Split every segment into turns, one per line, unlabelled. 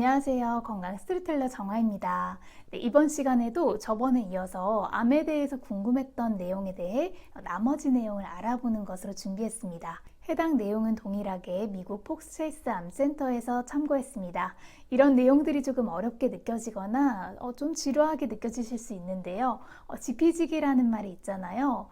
안녕하세요. 건강 스토리텔러 정화입니다. 네, 이번 시간에도 저번에 이어서 암에 대해서 궁금했던 내용에 대해 나머지 내용을 알아보는 것으로 준비했습니다. 해당 내용은 동일하게 미국 폭스체이스 암센터에서 참고했습니다. 이런 내용들이 조금 어렵게 느껴지거나 좀 지루하게 느껴지실 수 있는데요. 지피지기라는 말이 있잖아요.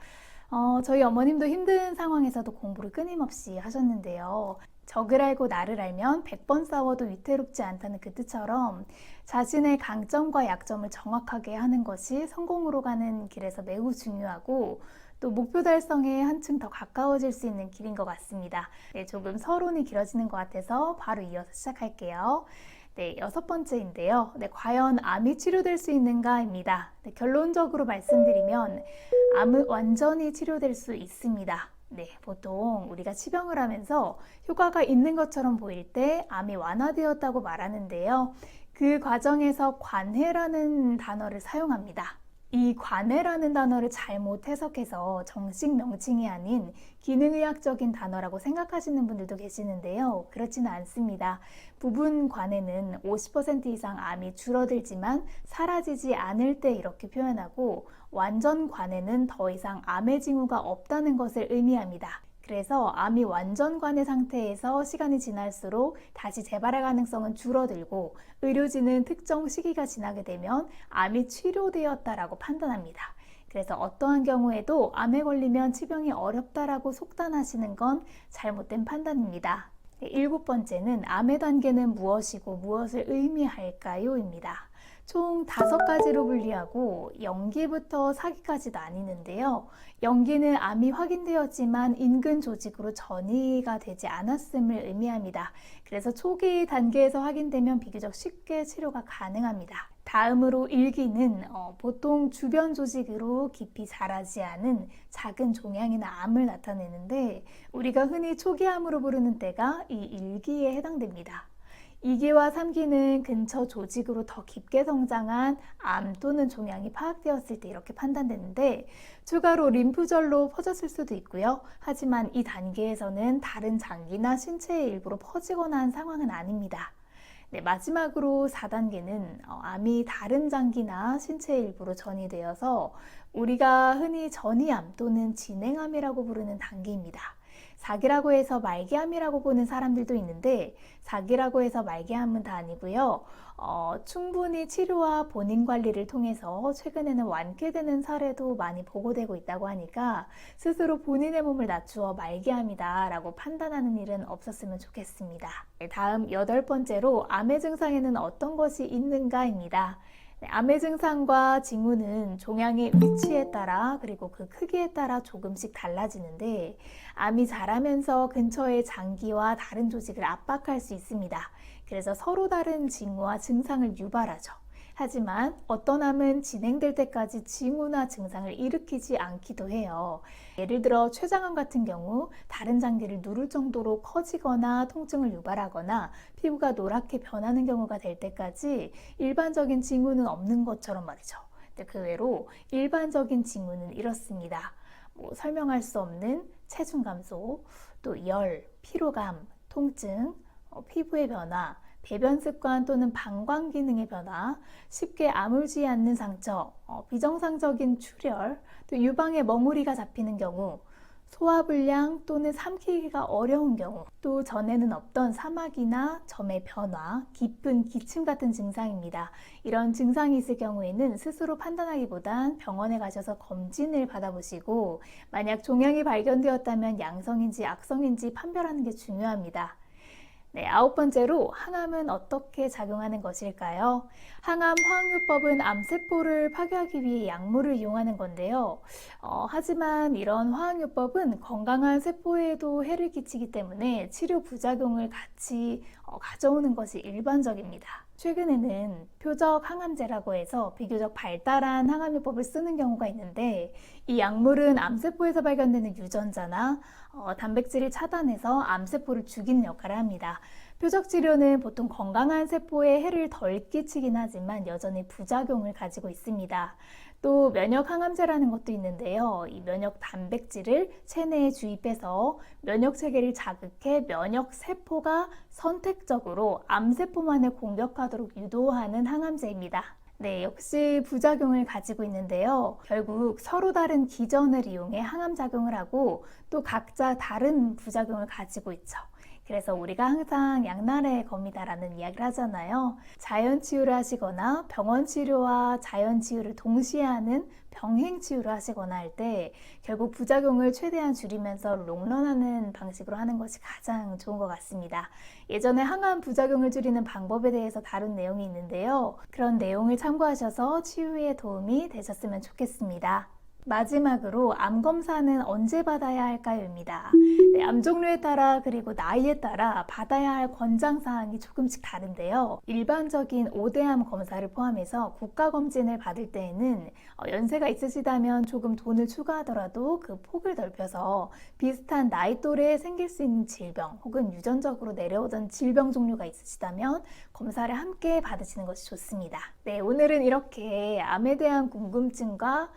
저희 어머님도 힘든 상황에서도 공부를 끊임없이 하셨는데요. 적을 알고 나를 알면 100번 싸워도 위태롭지 않다는 그 뜻처럼 자신의 강점과 약점을 정확하게 하는 것이 성공으로 가는 길에서 매우 중요하고 또 목표 달성에 한층 더 가까워질 수 있는 길인 것 같습니다. 네, 조금 서론이 길어지는 것 같아서 바로 이어서 시작할게요. 네, 6번째인데요. 네, 과연 암이 치료될 수 있는가입니다. 네, 결론적으로 말씀드리면 암은 완전히 치료될 수 있습니다. 네, 보통 우리가 치병을 하면서 효과가 있는 것처럼 보일 때 암이 완화되었다고 말하는데요. 그 과정에서 관해라는 단어를 사용합니다. 이 관해라는 단어를 잘못 해석해서 정식 명칭이 아닌 기능의학적인 단어라고 생각하시는 분들도 계시는데요. 그렇지는 않습니다. 부분 관해는 50% 이상 암이 줄어들지만 사라지지 않을 때 이렇게 표현하고, 완전 관해는 더 이상 암의 징후가 없다는 것을 의미합니다. 그래서 암이 완전 관해 상태에서 시간이 지날수록 다시 재발할 가능성은 줄어들고, 의료진은 특정 시기가 지나게 되면 암이 치료되었다라고 판단합니다. 그래서 어떠한 경우에도 암에 걸리면 치병이 어렵다라고 속단하시는 건 잘못된 판단입니다. 7번째는 암의 단계는 무엇이고 무엇을 의미할까요? 입니다. 총 5가지로 분리하고 영기부터 사기까지 나뉘는데요. 영기는 암이 확인되었지만 인근 조직으로 전이가 되지 않았음을 의미합니다. 그래서 초기 단계에서 확인되면 비교적 쉽게 치료가 가능합니다. 다음으로 일기는 보통 주변 조직으로 깊이 자라지 않은 작은 종양이나 암을 나타내는데, 우리가 흔히 초기암으로 부르는 때가 이 일기에 해당됩니다. 2기와 3기는 근처 조직으로 더 깊게 성장한 암 또는 종양이 파악되었을 때 이렇게 판단되는데, 추가로 림프절로 퍼졌을 수도 있고요. 하지만 이 단계에서는 다른 장기나 신체의 일부로 퍼지거나 한 상황은 아닙니다. 네, 마지막으로 4단계는 암이 다른 장기나 신체의 일부로 전이되어서 우리가 흔히 전이암 또는 진행암이라고 부르는 단계입니다. 4기라고 해서 말기암이라고 보는 사람들도 있는데, 4기라고 해서 말기암은 다 아니고요. 충분히 치료와 본인 관리를 통해서 최근에는 완쾌되는 사례도 많이 보고되고 있다고 하니까 스스로 본인의 몸을 낮추어 말기암이다 라고 판단하는 일은 없었으면 좋겠습니다. 다음 8번째로 암의 증상에는 어떤 것이 있는가입니다. 암의 증상과 징후는 종양의 위치에 따라 그리고 그 크기에 따라 조금씩 달라지는데, 암이 자라면서 근처의 장기와 다른 조직을 압박할 수 있습니다. 그래서 서로 다른 징후와 증상을 유발하죠. 하지만 어떤 암은 진행될 때까지 징후나 증상을 일으키지 않기도 해요. 예를 들어 췌장암 같은 경우 다른 장기를 누를 정도로 커지거나 통증을 유발하거나 피부가 노랗게 변하는 경우가 될 때까지 일반적인 징후는 없는 것처럼 말이죠. 근데 그 외로 일반적인 징후는 이렇습니다. 설명할 수 없는 체중 감소, 또 열, 피로감, 통증, 피부의 변화, 배변 습관 또는 방광 기능의 변화, 쉽게 아물지 않는 상처, 비정상적인 출혈, 또 유방에 멍우리가 잡히는 경우, 소화불량 또는 삼키기가 어려운 경우, 또 전에는 없던 사막이나 점의 변화, 깊은 기침 같은 증상입니다. 이런 증상이 있을 경우에는 스스로 판단하기보단 병원에 가셔서 검진을 받아보시고, 만약 종양이 발견되었다면 양성인지 악성인지 판별하는 게 중요합니다. 네, 9번째로 항암은 어떻게 작용하는 것일까요? 항암 화학요법은 암세포를 파괴하기 위해 약물을 이용하는 건데요. 하지만 이런 화학요법은 건강한 세포에도 해를 끼치기 때문에 치료 부작용을 같이 가져오는 것이 일반적입니다. 최근에는 표적 항암제라고 해서 비교적 발달한 항암요법을 쓰는 경우가 있는데, 이 약물은 암세포에서 발견되는 유전자나 단백질을 차단해서 암세포를 죽이는 역할을 합니다. 표적 치료는 보통 건강한 세포에 해를 덜 끼치긴 하지만 여전히 부작용을 가지고 있습니다. 또 면역 항암제라는 것도 있는데요. 이 면역 단백질을 체내에 주입해서 면역 체계를 자극해 면역 세포가 선택적으로 암세포만을 공격하도록 유도하는 항암제입니다. 네, 역시 부작용을 가지고 있는데요. 결국 서로 다른 기전을 이용해 항암작용을 하고 또 각자 다른 부작용을 가지고 있죠. 그래서 우리가 항상 양날의 검이다라는 이야기를 하잖아요. 자연 치유를 하시거나 병원 치료와 자연 치유를 동시에 하는 병행 치유를 하시거나 할 때 결국 부작용을 최대한 줄이면서 롱런하는 방식으로 하는 것이 가장 좋은 것 같습니다. 예전에 항암 부작용을 줄이는 방법에 대해서 다룬 내용이 있는데요. 그런 내용을 참고하셔서 치유에 도움이 되셨으면 좋겠습니다. 마지막으로 암 검사는 언제 받아야 할까요?입니다. 네, 암 종류에 따라 그리고 나이에 따라 받아야 할 권장 사항이 조금씩 다른데요. 일반적인 5대암 검사를 포함해서 국가검진을 받을 때에는 연세가 있으시다면 조금 돈을 추가하더라도 그 폭을 넓혀서 비슷한 나이 또래에 생길 수 있는 질병 혹은 유전적으로 내려오던 질병 종류가 있으시다면 검사를 함께 받으시는 것이 좋습니다. 네, 오늘은 이렇게 암에 대한 궁금증과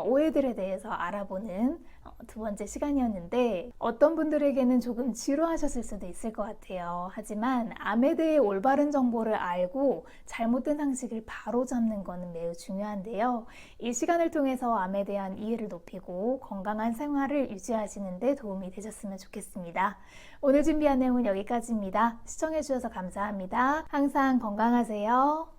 오해들에 대해서 알아보는 두 번째 시간이었는데 어떤 분들에게는 조금 지루하셨을 수도 있을 것 같아요. 하지만 암에 대해 올바른 정보를 알고 잘못된 상식을 바로잡는 것은 매우 중요한데요. 이 시간을 통해서 암에 대한 이해를 높이고 건강한 생활을 유지하시는 데 도움이 되셨으면 좋겠습니다. 오늘 준비한 내용은 여기까지입니다. 시청해 주셔서 감사합니다. 항상 건강하세요.